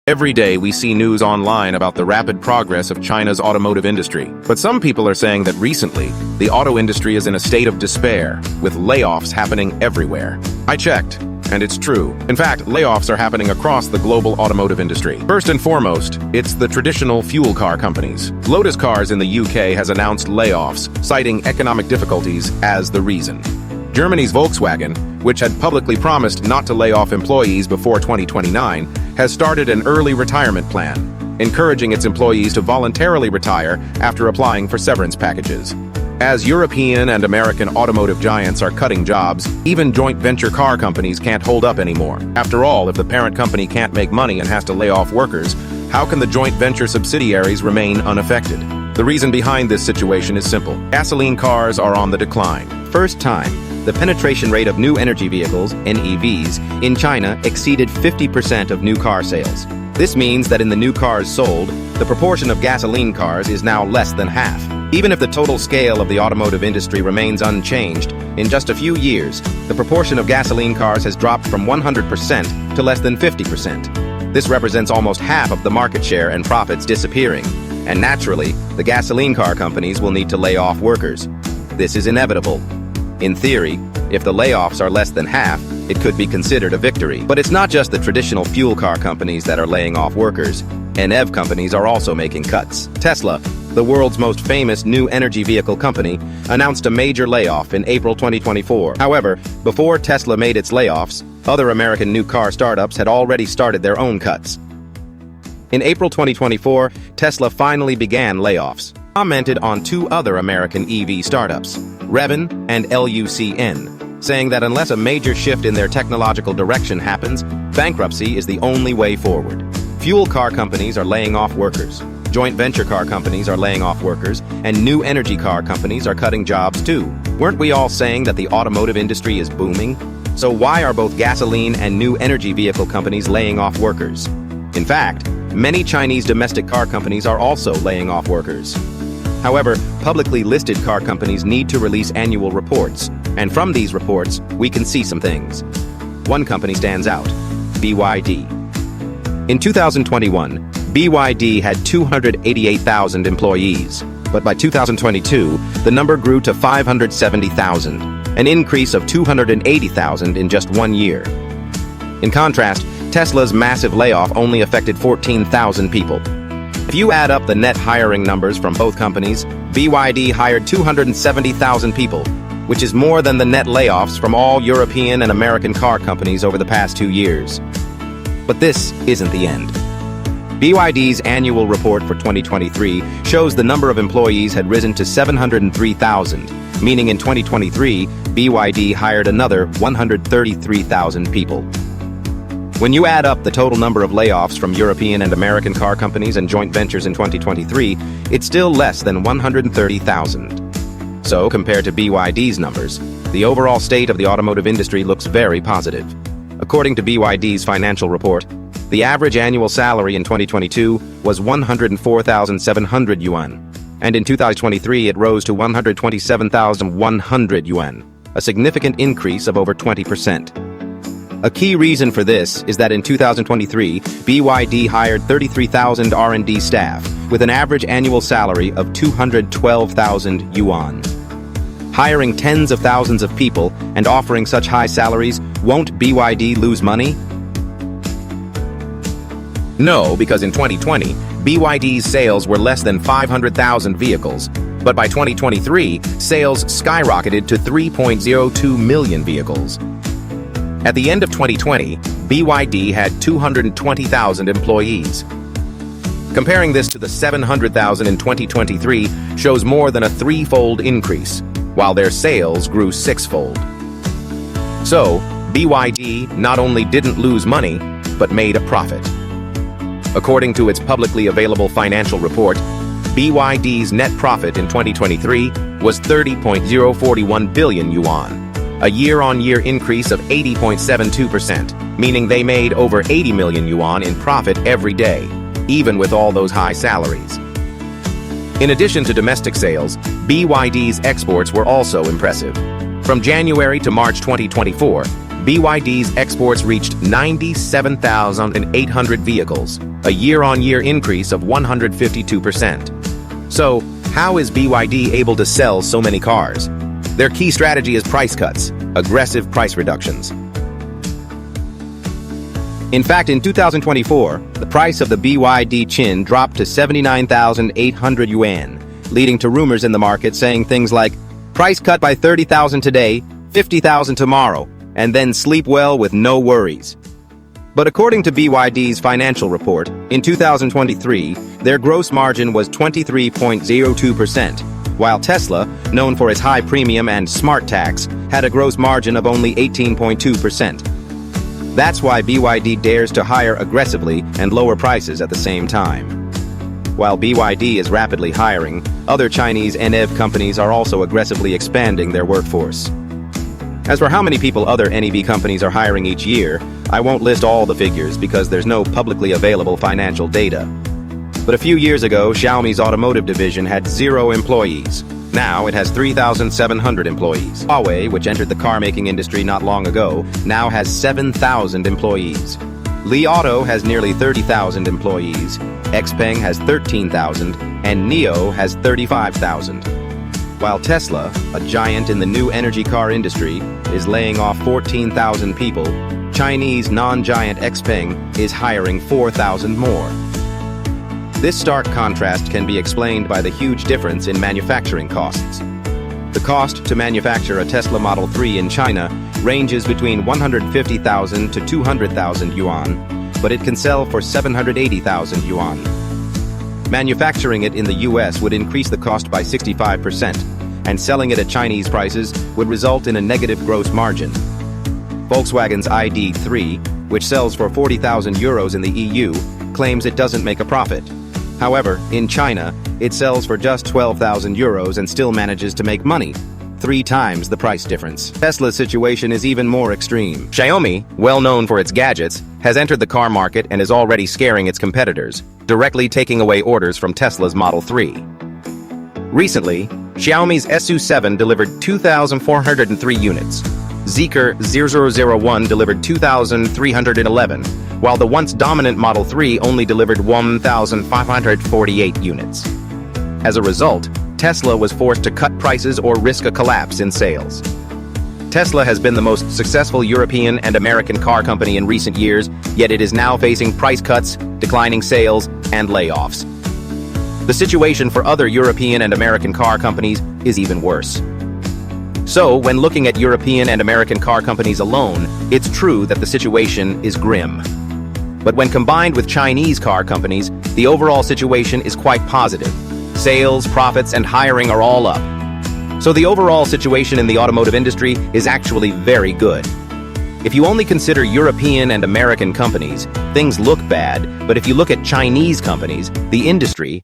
Every day we see news online about the rapid progress of China's automotive industry. But some people are saying that recently, the auto industry is in a state of despair, with layoffs happening everywhere. I checked, and it's true. In fact, layoffs are happening across the global automotive industry. First and foremost, it's the traditional fuel car companies. Lotus Cars in the UK has announced layoffs, citing economic difficulties as the reason. Germany's Volkswagen, which had publicly promised not to lay off employees before 2029, has started an early retirement plan, encouraging its employees to voluntarily retire after applying for severance packages. As European and American automotive giants are cutting jobs, even joint venture car companies can't hold up anymore. After all, if the parent company can't make money and has to lay off workers, how can the joint venture subsidiaries remain unaffected? The reason behind this situation is simple. Gasoline cars are on the decline. First time, the penetration rate of new energy vehicles, NEVs, in China exceeded 50% of new car sales. This means that in the new cars sold, the proportion of gasoline cars is now less than half. Even if the total scale of the automotive industry remains unchanged, in just a few years, the proportion of gasoline cars has dropped from 100% to less than 50%. This represents almost half of the market share and profits disappearing. And naturally, the gasoline car companies will need to lay off workers. This is inevitable. In theory, if the layoffs are less than half, it could be considered a victory. But it's not just the traditional fuel car companies that are laying off workers. chinaev companies are also making cuts. Tesla, the world's most famous new energy vehicle company, announced a major layoff in April 2024. However, before Tesla made its layoffs, other American new car startups had already started their own cuts. In April 2024, Tesla finally began layoffs, commented on two other American EV startups, Rivian and LUCN, saying that unless a major shift in their technological direction happens, bankruptcy is the only way forward. Fuel car companies are laying off workers, joint venture car companies are laying off workers, and new energy car companies are cutting jobs too. Weren't we all saying that the automotive industry is booming? So why are both gasoline and new energy vehicle companies laying off workers? In fact, many Chinese domestic car companies are also laying off workers. However, publicly listed car companies need to release annual reports, and from these reports, we can see some things. One company stands out, BYD. In 2021, BYD had 288,000 employees, but by 2022, the number grew to 570,000, an increase of 280,000 in just 1 year. In contrast, Tesla's massive layoff only affected 14,000 people. If you add up the net hiring numbers from both companies, BYD hired 270,000 people, which is more than the net layoffs from all European and American car companies over the past 2 years. But this isn't the end. BYD's annual report for 2023 shows the number of employees had risen to 703,000, meaning in 2023, BYD hired another 133,000 people. When you add up the total number of layoffs from European and American car companies and joint ventures in 2023, it's still less than 130,000. So, compared to BYD's numbers, the overall state of the automotive industry looks very positive. According to BYD's financial report, the average annual salary in 2022 was 104,700 yuan, and in 2023 it rose to 127,100 yuan, a significant increase of over 20%. A key reason for this is that in 2023, BYD hired 33,000 R&D staff with an average annual salary of 212,000 yuan. Hiring tens of thousands of people and offering such high salaries, won't BYD lose money? No, because in 2020, BYD's sales were less than 500,000 vehicles, but by 2023, sales skyrocketed to 3.02 million vehicles. At the end of 2020, BYD had 220,000 employees. Comparing this to the 700,000 in 2023 shows more than a threefold increase, while their sales grew sixfold. So, BYD not only didn't lose money, but made a profit. According to its publicly available financial report, BYD's net profit in 2023 was 30.041 billion yuan. A year-on-year increase of 80.72%, meaning they made over 80 million yuan in profit every day, even with all those high salaries. In addition to domestic sales, BYD's exports were also impressive. From January to March 2024, BYD's exports reached 97,800 vehicles, a year-on-year increase of 152%. So, how is BYD able to sell so many cars? Their key strategy is price cuts, aggressive price reductions. In fact, in 2024, the price of the BYD Qin dropped to 79,800 yuan, leading to rumors in the market saying things like, price cut by 30,000 today, 50,000 tomorrow, and then sleep well with no worries. But according to BYD's financial report, in 2023, their gross margin was 23.02%, while Tesla, known for its high premium and smart tax, had a gross margin of only 18.2%. That's why BYD dares to hire aggressively and lower prices at the same time. While BYD is rapidly hiring, other Chinese NEV companies are also aggressively expanding their workforce. As for how many people other NEV companies are hiring each year, I won't list all the figures because there's no publicly available financial data. But a few years ago, Xiaomi's automotive division had 0 employees. Now it has 3,700 employees. Huawei, which entered the car-making industry not long ago, now has 7,000 employees. Li Auto has nearly 30,000 employees, XPeng has 13,000, and NIO has 35,000. While Tesla, a giant in the new energy car industry, is laying off 14,000 people, Chinese non-giant XPeng is hiring 4,000 more. This stark contrast can be explained by the huge difference in manufacturing costs. The cost to manufacture a Tesla Model 3 in China ranges between 150,000 to 200,000 yuan, but it can sell for 780,000 yuan. Manufacturing it in the US would increase the cost by 65%, and selling it at Chinese prices would result in a negative gross margin. Volkswagen's ID.3, which sells for 40,000 euros in the EU, claims it doesn't make a profit. However, in China, it sells for just 12,000 euros and still manages to make money, 3 times the price difference. Tesla's situation is even more extreme. Xiaomi, well known for its gadgets, has entered the car market and is already scaring its competitors, directly taking away orders from Tesla's Model 3. Recently, Xiaomi's SU7 delivered 2,403 units. Zeekr 0001 delivered 2,311, while the once dominant Model 3 only delivered 1,548 units. As a result, Tesla was forced to cut prices or risk a collapse in sales. Tesla has been the most successful European and American car company in recent years, yet it is now facing price cuts, declining sales, and layoffs. The situation for other European and American car companies is even worse. So, when looking at European and American car companies alone, it's true that the situation is grim. But when combined with Chinese car companies, the overall situation is quite positive. Sales, profits, and hiring are all up. So the overall situation in the automotive industry is actually very good. If you only consider European and American companies, things look bad, but if you look at Chinese companies, the industry